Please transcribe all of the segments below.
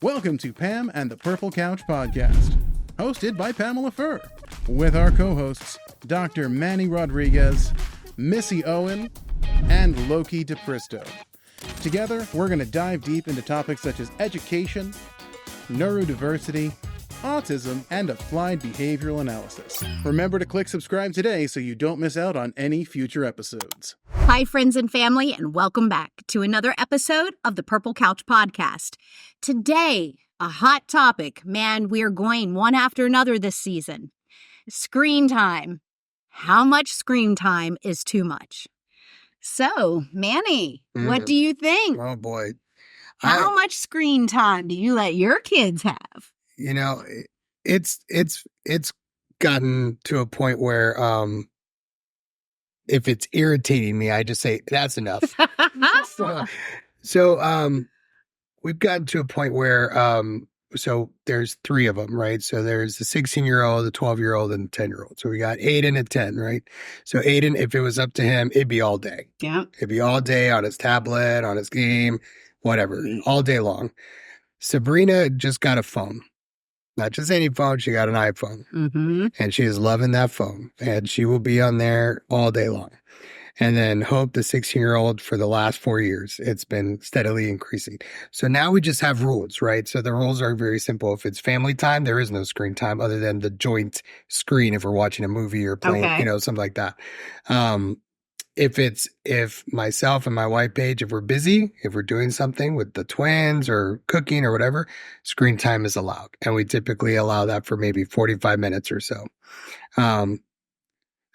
Welcome to Pam and the Purple Couch Podcast, hosted by Pamela Furr, with our co-hosts Dr. Manny Rodriguez, Missy Owen, and Loki DePristo. Together, we're going to dive deep into topics such as education, neurodiversity, autism, and applied behavioral analysis. Remember to click subscribe today so you don't miss out on any future episodes. Hi, friends and family, and welcome back to another episode of the Purple Couch Podcast. Today, a hot topic. Man, we're going one after another this season. Screen time. How much screen time is too much? So, Manny, what do you think? Oh, boy. How much screen time do you let your kids have? You know, it's gotten to a point where if it's irritating me, I just say, that's enough. So we've gotten to a point where, so there's three of them, right? So there's the 16-year-old, the 12-year-old, and the 10-year-old. So we got Aiden at 10, right? So Aiden, if it was up to him, it'd be all day. Yeah. It'd be all day on his tablet, on his game, whatever, all day long. Sabrina just got a phone. Not just any phone, she got an iPhone. Mm-hmm. And she is loving that phone. And she will be on there all day long. And then Hope, the 16-year-old, for the last 4 years, it's been steadily increasing. So now we just have rules, right? So the rules are very simple. If it's family time, there is no screen time other than the joint screen if we're watching a movie or playing, something like that. If myself and my wife Paige, if we're busy, if we're doing something with the twins or cooking or whatever, screen time is allowed. And we typically allow that for maybe 45 minutes or so.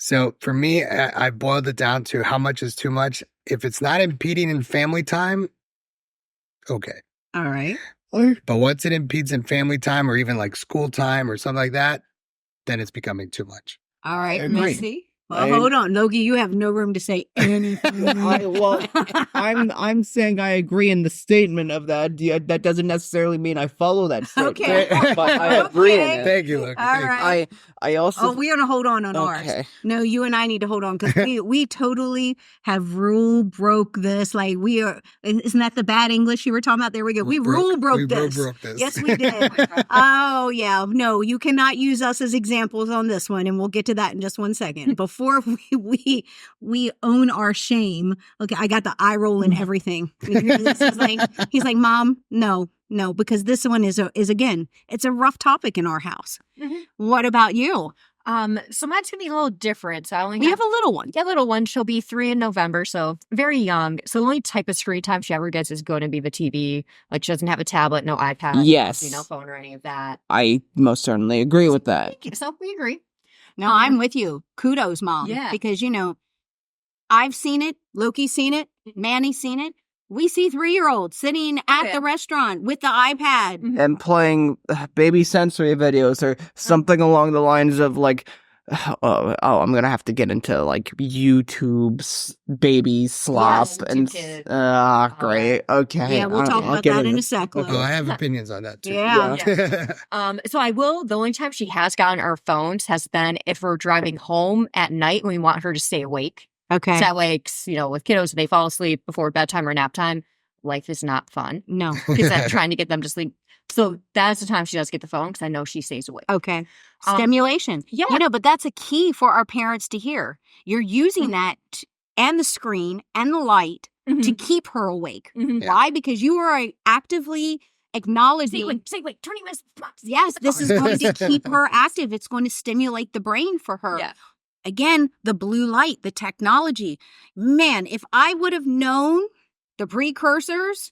So for me, I boiled it down to how much is too much. If it's not impeding in family time, okay. All right. But once it impedes in family time or even like school time or something like that, then it's becoming too much. All right, Missy. Well, hold on, Loki. You have no room to say anything. I'm saying I agree in the statement of that. That doesn't necessarily mean I follow that statement. Okay. But I agree in it. Thank you, Loki. All right. I also. Oh, we're gonna hold on ours. No, you and I need to hold on because we totally have rule broke this. Like we are. Isn't that the bad English you were talking about? There we go. We rule broke this. Yes, we did. Oh yeah. No, you cannot use us as examples on this one, and we'll get to that in just one second. Before we own our shame. Okay, I got the eye roll and everything. He's like, Mom, no, because this one is again, it's a rough topic in our house. Mm-hmm. What about you? So mine's gonna be a little different. So I only have a little one. Yeah, little one. She'll be 3 in November, so very young. So the only type of screen time she ever gets is going to be the TV. Like she doesn't have a tablet, no iPad, yes, no phone or any of that. I most certainly agree with that. So we agree. No, I'm with you. Kudos, Mom. Yeah. Because, I've seen it. Loki's seen it. Manny's seen it. We see 3-year-olds sitting at the restaurant with the iPad. And playing baby sensory videos or something along the lines of like, I'm going to have to get into like YouTube's baby slop. Yes, great. Okay. Yeah, we'll talk about that in a sec. Oh, I have opinions on that too. Yeah. So the only time she has gotten our phones has been if we're driving home at night and we want her to stay awake. Okay. So that way, with kiddos, they fall asleep before bedtime or nap time. Life is not fun. No. Because I'm trying to get them to sleep. So that's the time she does get the phone because I know she stays awake. Okay. Stimulation. Yeah. But that's a key for our parents to hear. You're using that and the screen and the light to keep her awake. Mm-hmm. Yeah. Why? Because you are actively acknowledging. Say wait, turning this. Yes, this is going to keep her active. It's going to stimulate the brain for her. Yeah. Again, the blue light, the technology. Man, if I would have known the precursors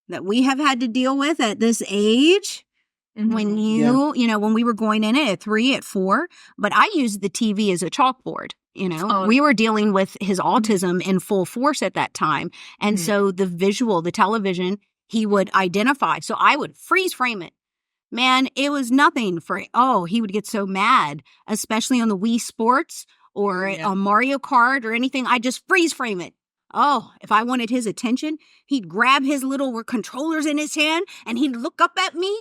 that we have had to deal with at this age, when when we were going in it at 3, at 4, but I used the TV as a chalkboard. We were dealing with his autism in full force at that time. And so the visual, the television, he would identify. So I would freeze frame it. Man, it was nothing he would get so mad, especially on the Wii Sports or on Mario Kart or anything. I just freeze frame it. Oh, if I wanted his attention, he'd grab his little controllers in his hand and he'd look up at me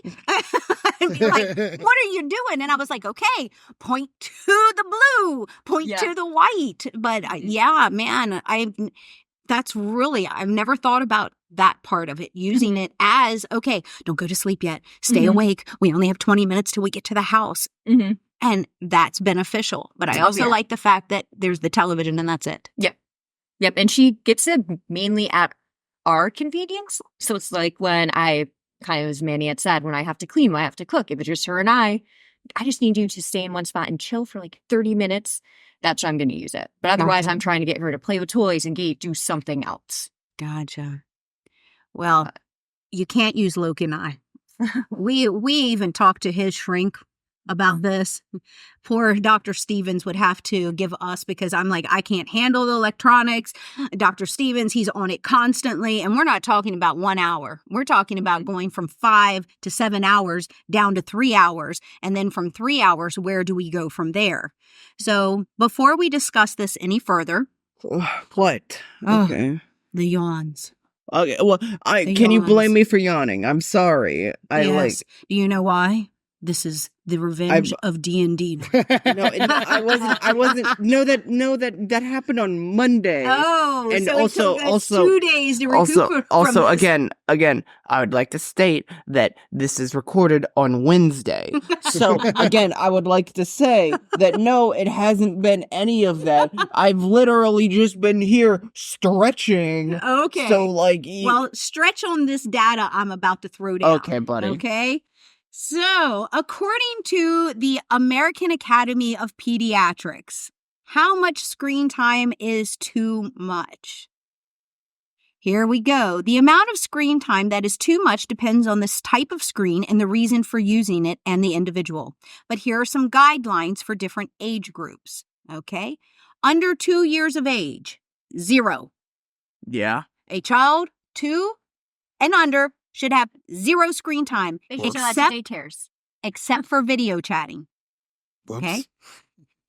and be like, what are you doing? And I was like, okay, point to the blue, point to the white. But I've never thought about that part of it, using it as, okay, don't go to sleep yet. Stay Mhm. awake. We only have 20 minutes till we get to the house. Mm-hmm. And that's beneficial. But I Oh, also yeah. like the fact that there's the television and that's it. Yep. And she gets it mainly at our convenience. So it's like when I kind of, as Manny had said, when I have to clean, when I have to cook, if it's just her and I just need you to stay in one spot and chill for like 30 minutes. That's when I'm going to use it. But otherwise, Gotcha. I'm trying to get her to play with toys and do something else. Gotcha. Well, you can't use Loki and I. We even talked to his shrink about this. Poor Dr. Stevens would have to give us, because I'm like, I can't handle the electronics. Dr. Stevens, he's on it constantly. And we're not talking about 1 hour. We're talking about going from 5 to 7 hours down to 3 hours. And then from 3 hours, where do we go from there? So before we discuss this any further, What? Oh. Okay. the yawns. Okay. Well, The can you yawns. blame me for yawning? I'm sorry. Yes. Do you know why? This is the revenge of D&D. I wasn't. No, that happened on Monday. Oh, And so also- it took us 2 days to recuperate from this. again, I would like to state that this is recorded on Wednesday. So again, I would like to say that no, it hasn't been any of that. I've literally just been here stretching. Okay. So like, Well, stretch on this data I'm about to throw down. okay, buddy. Okay. So, according to the American Academy of Pediatrics, how much screen time is too much? Here we go. The amount of screen time that is too much depends on this type of screen and the reason for using it and the individual. But here are some guidelines for different age groups. Okay. Under 2 years of age, 0. Yeah. A child 2 and under should have 0 screen time They should have except, daycares. except for video chatting. Whoops. Okay.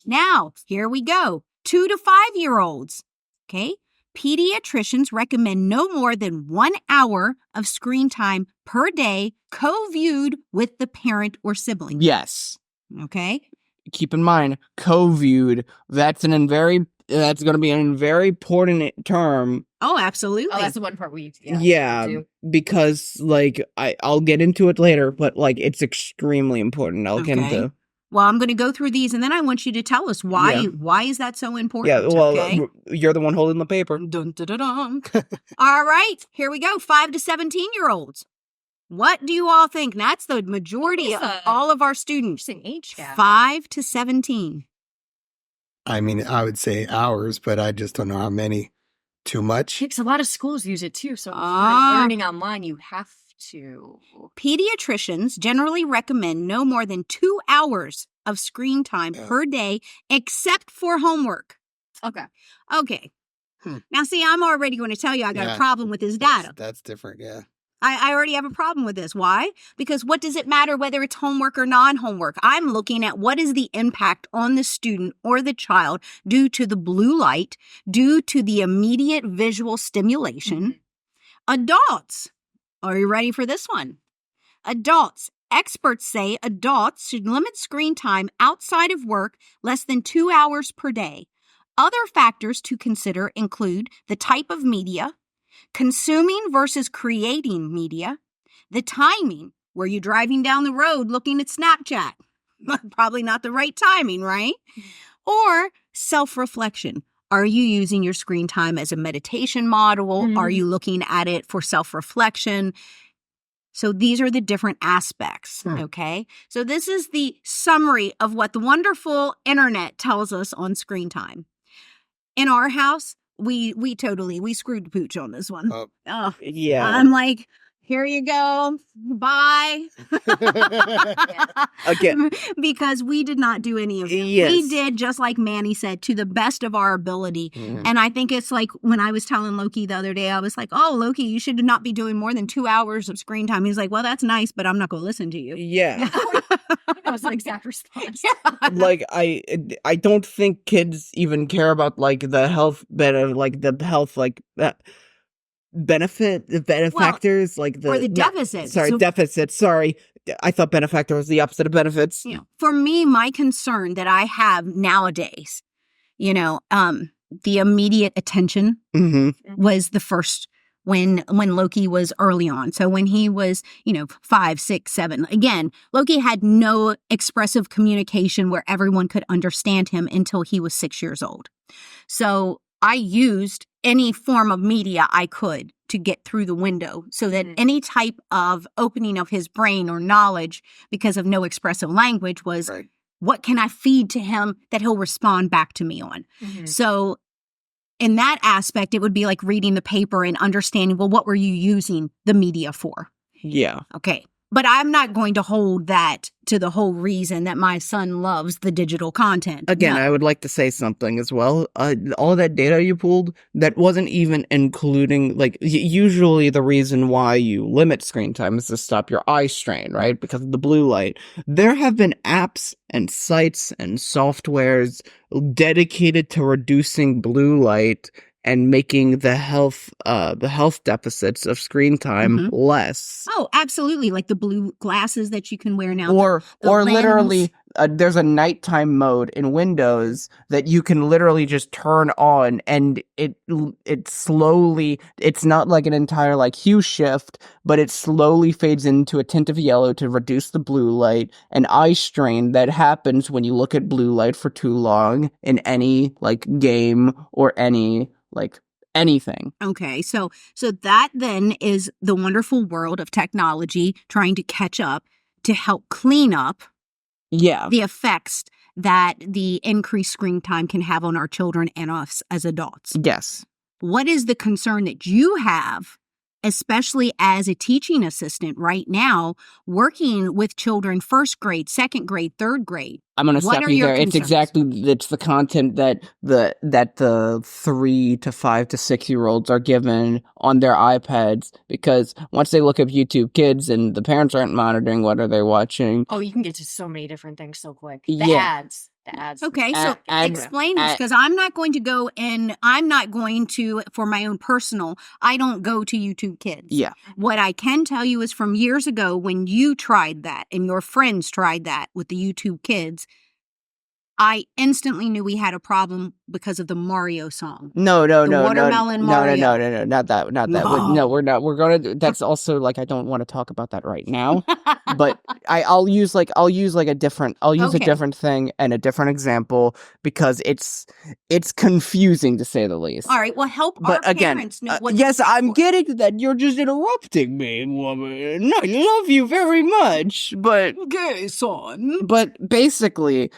Now, here we go. 2 to 5-year-olds. Okay. Pediatricians recommend no more than 1 hour of screen time per day, co-viewed with the parent or sibling. Yes. Okay. Keep in mind, co-viewed. That's going to be a very important term. Oh, absolutely. Oh, that's the one part we Yeah, do. because like I'll get into it later, but like it's extremely important. I'll get Okay. into. Well, I'm going to go through these, and then I want you to tell us why. Yeah. Why is that so important? Yeah, well, okay? you're the one holding the paper. Dun, dun, dun, dun. All right, here we go. 5 to 17-year-olds. What do you all think? That's the majority of all of our students. Interesting age gap. 5 to 17. I mean, I would say hours, but I just don't know how many. Too much? Because a lot of schools use it too. So if Ah. you're learning online, you have to. Pediatricians generally recommend no more than 2 hours of screen time Yeah. per day, except for homework. Okay. Okay. Hmm. Now, see, I'm already going to tell you I got Yeah. a problem with this data. That's different, yeah. I already have a problem with this. Why? Because what does it matter whether it's homework or non-homework? I'm looking at what is the impact on the student or the child due to the blue light, due to the immediate visual stimulation. Adults. Are you ready for this one? Adults. Experts say adults should limit screen time outside of work less than 2 hours per day. Other factors to consider include the type of media, consuming versus creating media, the timing. Were you driving down the road looking at Snapchat? Probably not the right timing, right? Or self-reflection. Are you using your screen time as a meditation model? Mhm. Are you looking at it for self-reflection? So these are the different aspects, okay? So this is the summary of what the wonderful internet tells us on screen time. In our house, we screwed the pooch on this one. Oh. Yeah. I'm like, here you go. Bye. Again. Because we did not do any of it. Yes. We did, just like Manny said, to the best of our ability. Mhm. And I think it's like when I was telling Loki the other day, I was like, oh, Loki, you should not be doing more than 2 hours of screen time. He's like, well, that's nice, but I'm not going to listen to you. Yeah. That was the exact response. Like I don't think kids even care about like the health benefactors, like the or the deficits. So, deficits. Sorry, I thought benefactor was the opposite of benefits. you know, for me, my concern that I have nowadays, the immediate attention Mm-hmm. was the first when Loki was early on. So when he was, 5, 6, 7, again, Loki had no expressive communication where everyone could understand him until he was 6 years old. So I used any form of media I could to get through the window so that any type of opening of his brain or knowledge because of no expressive language was what can I feed to him that he'll respond back to me on. So in that aspect, it would be like reading the paper and understanding, well, what were you using the media for? Yeah. Okay. But I'm not going to hold that to the whole reason that my son loves the digital content. Again, No. I would like to say something as well. All that data you pulled, that wasn't even including, like, usually the reason why you limit screen time is to stop your eye strain, right? Because of the blue light. There have been apps and sites and softwares dedicated to reducing blue light and making the health deficits of screen time less. Oh, absolutely. Like the blue glasses that you can wear now. Or the lens. literally, there's a nighttime mode in Windows that you can literally just turn on, and it slowly, it's not like an entire like hue shift, but it slowly fades into a tint of yellow to reduce the blue light and eye strain that happens when you look at blue light for too long in any like game or any like anything. Okay, so that then is the wonderful world of technology trying to catch up to help clean up the effects that the increased screen time can have on our children and us as adults. Yes. What is the concern that you have, especially as a teaching assistant right now, working with children first grade, second grade, third grade? I'm going to stop you there. It's the content that the 3 to 5 to 6 year olds are given on their iPads, because once they look up YouTube Kids and the parents aren't monitoring, what are they watching? Oh, you can get to so many different things so quick. The ads. Okay, so explain this, because I'm not going to go in, I'm not going to, for my own personal, I don't go to YouTube Kids. Yeah. What I can tell you is from years ago when you tried that and your friends tried that with the YouTube Kids, I instantly knew we had a problem because of the Mario song. No, Watermelon Mario. No, not that. No, we're not. We're going to, that's also like, I don't want to talk about that right now, but I'll use a different thing and a different example, because it's confusing to say the least. All right, well, help our parents know what. Yes, I'm getting that. You're just interrupting me, woman. I love you very much, but Okay, son. But basically,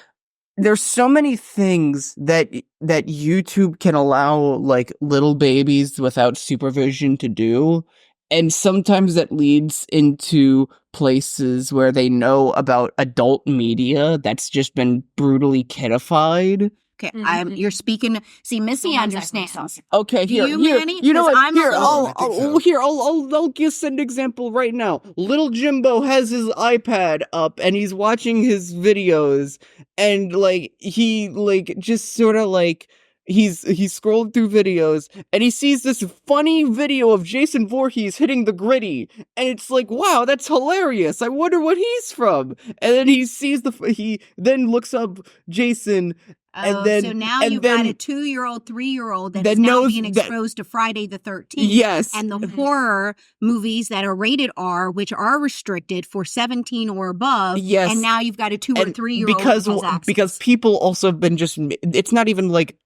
there's so many things that YouTube can allow like little babies without supervision to do, and sometimes that leads into places where they know about adult media that's just been brutally kidified. Okay, you're speaking. See, Missy understands. Okay, Do you, Manny? You know what? I'm I'll just an example right now. Little Jimbo has his iPad up and he's watching his videos, and like he like just sort of like he's scrolled through videos and he sees this funny video of Jason Voorhees hitting the gritty, and it's like, wow, that's hilarious. I wonder what he's from. And then he then looks up Jason. So now you've got a 2-year-old, 3-year-old that is now being exposed to Friday the 13th. Yes. And the horror movies that are rated R, which are restricted for 17 or above. Yes. And now you've got a 2 or 3-year-old because people also have been it's not even like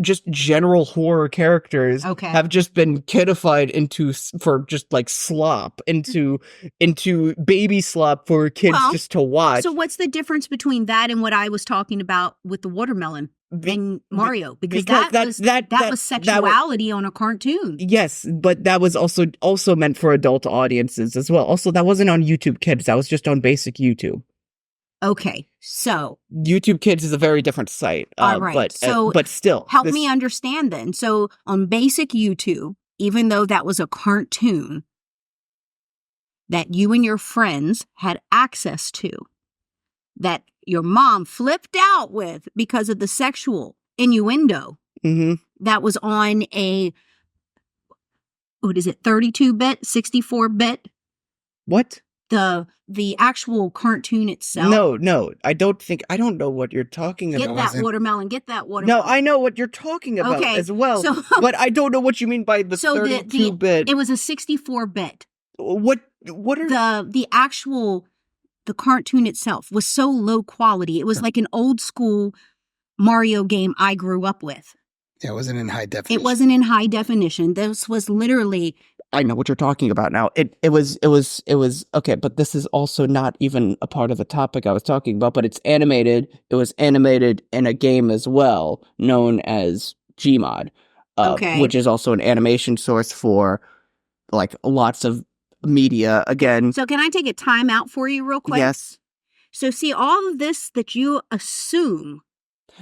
just general horror characters have just been kidified for just like slop into baby slop for kids just to watch. So what's the difference between that and what I was talking about with the watermelon and Mario? Because that was sexuality on a cartoon. Yes, but that was also meant for adult audiences as well. Also, that wasn't on YouTube Kids. That was just on basic YouTube. Okay, so YouTube Kids is a very different site. All right, but still, help me understand then. So on basic YouTube, even though that was a cartoon that you and your friends had access to, that your mom flipped out with because of the sexual innuendo that was on a, what is it, 32-bit, 64-bit? What? the actual cartoon itself. No, I don't know what you're talking Get about. that watermelon. Get that watermelon. No, I know what you're talking about Okay, as well. so- but I don't know what you mean by the So 32-bit. it was a 64-bit. What are The cartoon itself was so low quality. It was like an old school Mario game I grew up with. Yeah, it wasn't in high definition. It wasn't in high definition. This was literally I know what you're talking about now. It was okay, but this is also not even a part of the topic I was talking about, but it's animated. It was animated in a game as well, known as Gmod. Okay. Which is also an animation source for like lots of media again. So can I take a time out for you real quick? Yes. So see all of this that you assume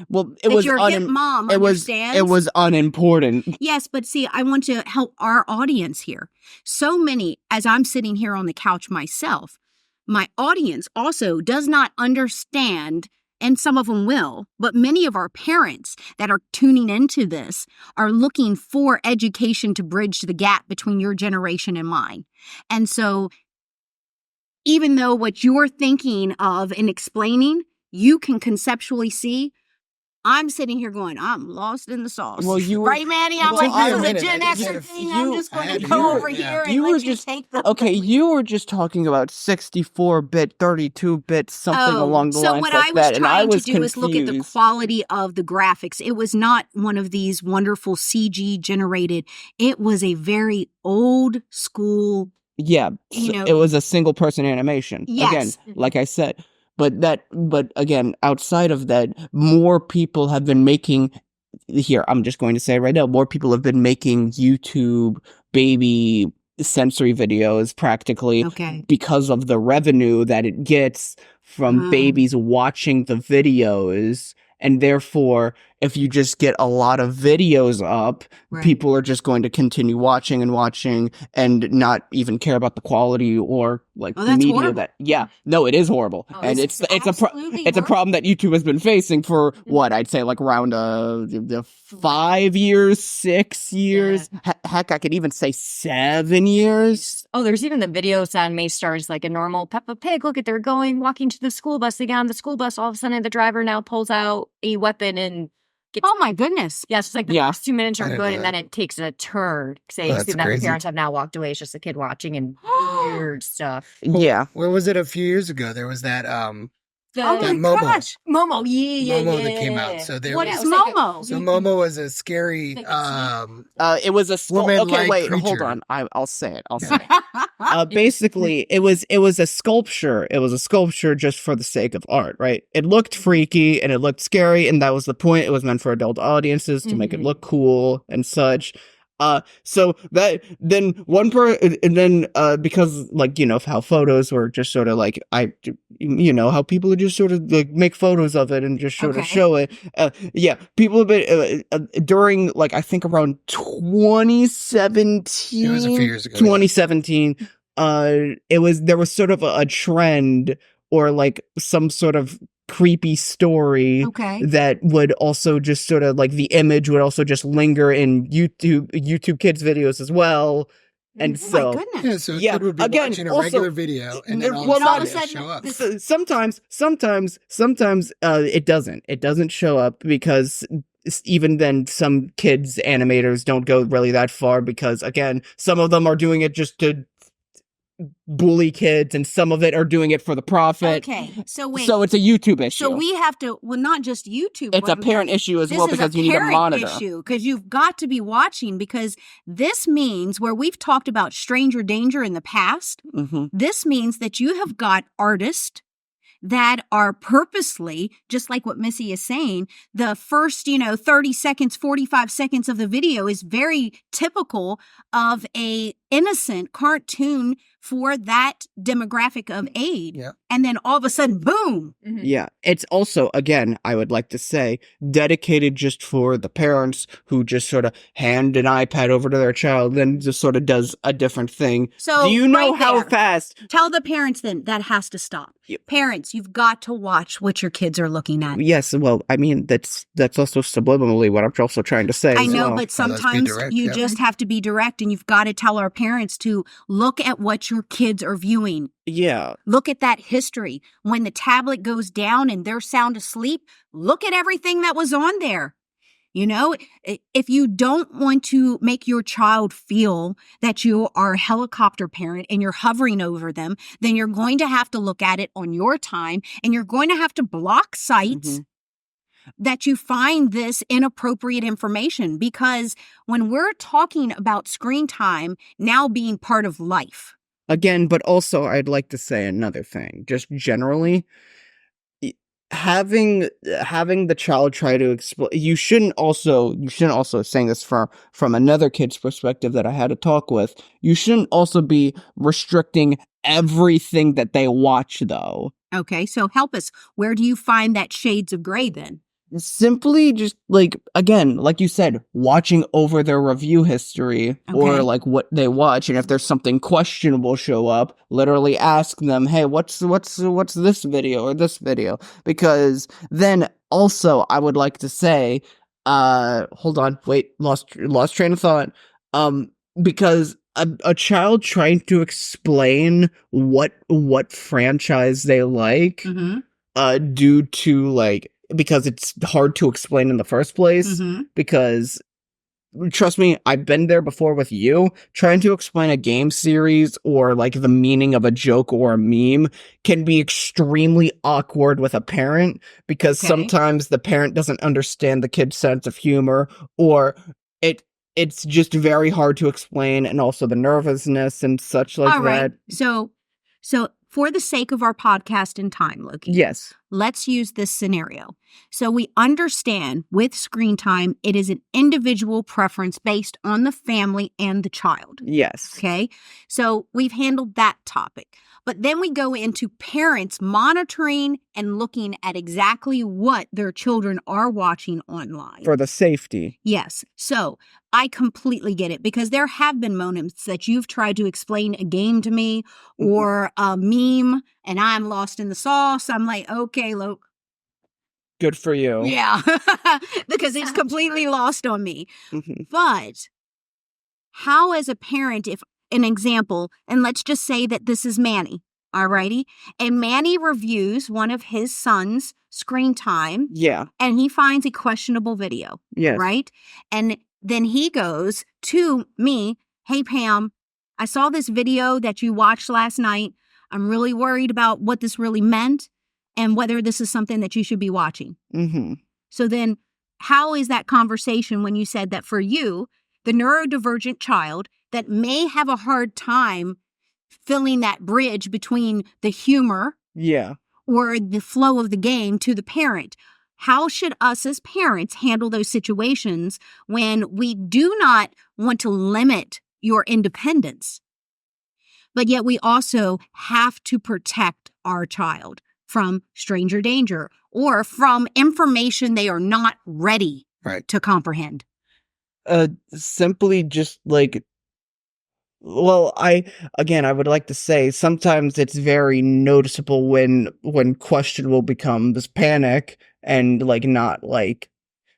Well, it that was your hip mom understands. it was unimportant. Yes, but see, I want to help our audience here. So many, as I'm sitting here on the couch myself, my audience also does not understand, and some of them will, but many of our parents that are tuning into this are looking for education to bridge the gap between your generation and mine. And so even though what you're thinking of and explaining, you can conceptually see, I'm sitting here going, I'm lost in the sauce. Well, you were- right, Manny? I'm Well, like, took me a this is a minute. Gen I just Xer had a thing. few- I'm just I going had to to go do it. over Yeah. here and You were let you just- take the Okay, you were just talking about 64-bit, 32-bit, something along the so lines what like I was that, and I trying was to do is look at the confused. quality of the graphics. It was not one of these wonderful CG generated. It was a very old school. Yeah, You know- it was a single person animation. Yes. Again, like I said, but again, outside of that, more people have been making. Here, I'm just going to say right now, more people have been making YouTube baby sensory videos practically Okay. because of the revenue that it gets from babies watching the videos. And therefore, if you just get a lot of videos up, Right. people are just going to continue watching and not even care about the quality or like Oh, the that's media horrible. that. Yeah, no, it is horrible, Oh, and it's it's absolutely a problem that YouTube has been facing for what I'd say like around the 5 years, 6 years. Heck, I could even say 7 years. Oh, there's even the videos that may start as like a normal Peppa Pig. Look at they're walking to the school bus. They get on the school bus. All of a sudden, the driver now pulls out a weapon and gets. Oh my goodness. Yes, it's like the Yeah. first 2 minutes I are didn't good, know and that. then it takes a turn. Say, Oh, that's that the crazy. parents have now walked away. It's just the kid watching and weird stuff. Yeah. Where was it a few years ago? There was that The, Oh my That Momo. gosh. Momo, yeah, Momo that came out. So there What was, is it was like Momo? so Momo was a scary It was a Woman-like okay. Wait, hold creature. on. I'll say it. I'll say it. Basically, it was a sculpture. It was a sculpture just for the sake of art, right? It looked freaky and it looked scary, and that was the point. It was meant for adult audiences to make it look cool and such. So that then because like of how photos were just sort of like how people would just sort of like make photos of it and just sort of Okay. show it. Yeah, people have been during like I think around 2017. It was a few years ago. 2017. There was sort of a trend or like some sort of creepy story Okay. that would also just sort of like the image would also just linger in YouTube kids videos as well. And Oh so my goodness. Yeah, so a Yeah, kid would be again, watching a also- regular video and then all Well, of a sudden not- it'll show up. sometimes it doesn't show up because even then some kids animators don't go really that far because again some of them are doing it just to bully kids and some of it are doing it for the profit. Okay. So wait. So it's a YouTube issue. So we have to, well, not just YouTube. It's a but parent issue as this well is because a you need to parent monitor. issue because you've got to be watching because this means where we've talked about stranger danger in the past, Mhm. this means that you have got artists that are purposely, just like what Missy is saying, the first, 30 seconds, 45 seconds of the video is very typical of a innocent cartoon for that demographic of age. Yeah. And then all of a sudden, boom. Yeah, it's also, again, I would like to say, dedicated just for the parents who just sort of hand an iPad over to their child and just sort of does a different thing. So Do you know right how there, fast? Tell the parents then that has to stop. Yep. Parents, you've got to watch what your kids are looking at. Yes, well, I mean, that's also subliminally what I'm also trying to say. I as know, well. but let's be sometimes direct, you yeah. just have to be direct and you've got to tell our parents parents to look at what your kids are viewing. Yeah. Look at that history. When the tablet goes down and they're sound asleep, look at everything that was on there. You know, if you don't want to make your child feel that you are a helicopter parent and you're hovering over them, then you're going to have to look at it on your time, and you're going to have to block sites that you find this inappropriate information. Because when we're talking about screen time now being part of life. Again, but also I'd like to say another thing, just generally. Having the child try to explain, you shouldn't also saying this from another kid's perspective that I had to talk with, you shouldn't also be restricting everything that they watch, though. Okay, so help us. Where do you find that shades of gray then? Simply just, like, again, like you said, watching over their review history or like what they watch, and if there's something questionable show up, literally ask them, hey, what's this video or this video? Because then also I would like to say, hold on, wait, lost train of thought. Because a child trying to explain what franchise they like, due to, like, because it's hard to explain in the first place, because trust me, I've been there before with you. Trying to explain a game series or like the meaning of a joke or a meme can be extremely awkward with a parent, because sometimes the parent doesn't understand the kid's sense of humor, or it's just very hard to explain, and also the nervousness and such like that. So for the sake of our podcast and time, Loki. Yes. Let's use this scenario. So we understand with screen time, it is an individual preference based on the family and the child. Yes. Okay. So we've handled that topic. But then we go into parents monitoring and looking at exactly what their children are watching online. For the safety. Yes. So I completely get it, because there have been moments that you've tried to explain a game to me or a meme, and I'm lost in the sauce. I'm like, okay, Loke. Good for you. Yeah, because it's completely lost on me. But how, as a parent, if an example, and let's just say that this is Manny, alrighty, and Manny reviews one of his son's screen time. Yeah. And he finds a questionable video. Yes. Right? And then he goes to me, hey, Pam, I saw this video that you watched last night. I'm really worried about what this really meant and whether this is something that you should be watching. So then how is that conversation when you said that for you, the neurodivergent child that may have a hard time filling that bridge between the humor or the flow of the game to the parent? How should us as parents handle those situations when we do not want to limit your independence, but yet we also have to protect our child from stranger danger or from information they are not ready to comprehend? Simply just like, well, I would like to say sometimes it's very noticeable when questionable becomes panic and like not like.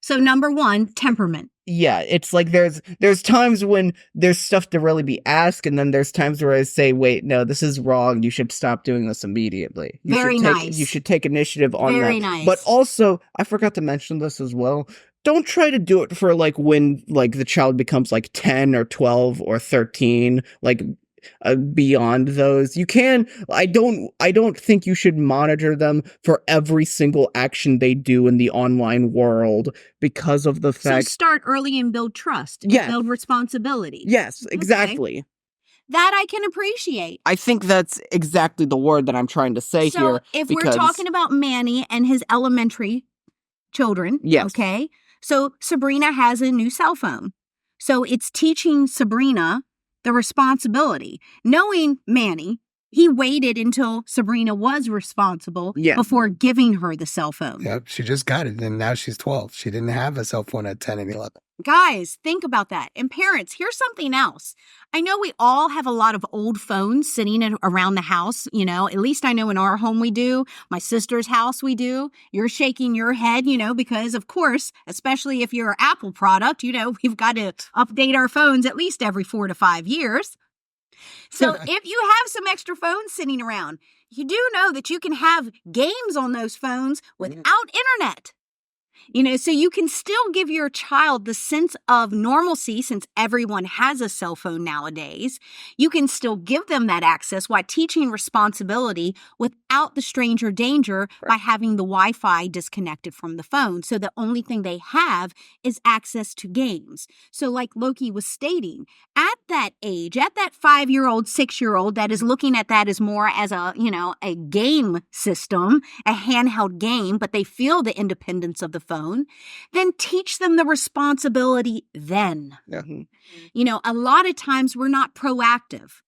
So number one, temperament. Yeah, it's like there's times when there's stuff to really be asked, and then there's times where I say, wait, no, this is wrong. You should stop doing this immediately. Nice. You should take initiative on that. Very nice. But also, I forgot to mention this as well. Don't try to do it for like when like the child becomes like 10 or 12 or 13, like beyond those. You can, I don't think you should monitor them for every single action they do in the online world, because of the fact. So start early and build trust. And build responsibility. Yes, exactly. Okay. That I can appreciate. I think that's exactly the word that I'm trying to say here. So if we're talking about Manny and his elementary children, okay? So Sabrina has a new cell phone. So it's teaching Sabrina the responsibility. Knowing Manny, he waited until Sabrina was responsible before giving her the cell phone. Yep, she just got it, and now she's 12. She didn't have a cell phone at 10 and 11. Guys, think about that. And parents, here's something else. I know we all have a lot of old phones sitting around the house, you know, at least I know in our home we do. My sister's house we do. You're shaking your head, you know, because of course, especially if you're an Apple product, you know, we've got to update our phones at least every 4 to 5 years. So if you have some extra phones sitting around, you do know that you can have games on those phones without internet. So you can still give your child the sense of normalcy since everyone has a cell phone nowadays. You can still give them that access while teaching responsibility without the stranger danger by having the Wi-Fi disconnected from the phone. So the only thing they have is access to games. So like Loki was stating, at that age, at that 5-year-old, 6-year-old that is looking at that as more as a game system, a handheld game, but they feel the independence of the phone, then teach them the responsibility then. A lot of times we're not proactive.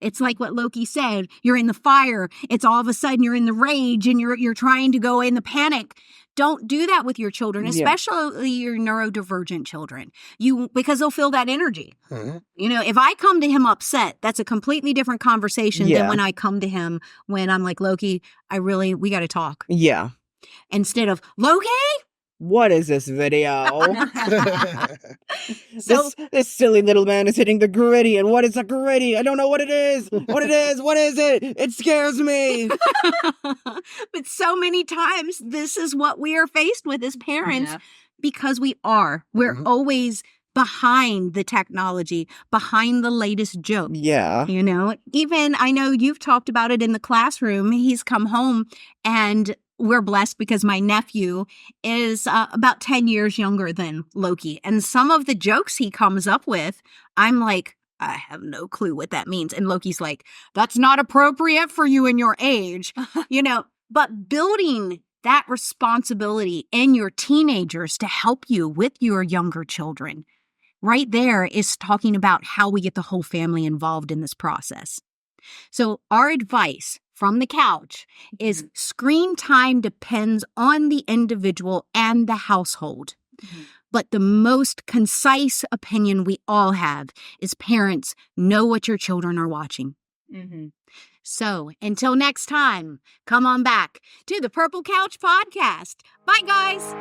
It's like what Loki said, you're in the fire, it's all of a sudden you're in the rage and you're trying to go in the panic. Don't do that with your children, especially your neurodivergent children. Because they'll feel that energy. If I come to him upset, that's a completely different conversation than when I come to him when I'm like, Loki, we got to talk. Yeah. Instead of, Loki? What is this video? This silly little man is hitting the gritty, and what is a gritty? I don't know what it is. What is it? It scares me. But so many times, this is what we are faced with as parents because we're always behind the technology, behind the latest joke. Yeah. Even I know you've talked about it in the classroom. He's come home and we're blessed because my nephew is about 10 years younger than Loki. And some of the jokes he comes up with, I'm like, I have no clue what that means. And Loki's like, that's not appropriate for you in your age, but building that responsibility in your teenagers to help you with your younger children right there is talking about how we get the whole family involved in this process. So our advice from the couch is screen time depends on the individual and the household. But the most concise opinion we all have is parents know what your children are watching. So until next time, come on back to the Purple Couch Podcast. Bye, guys.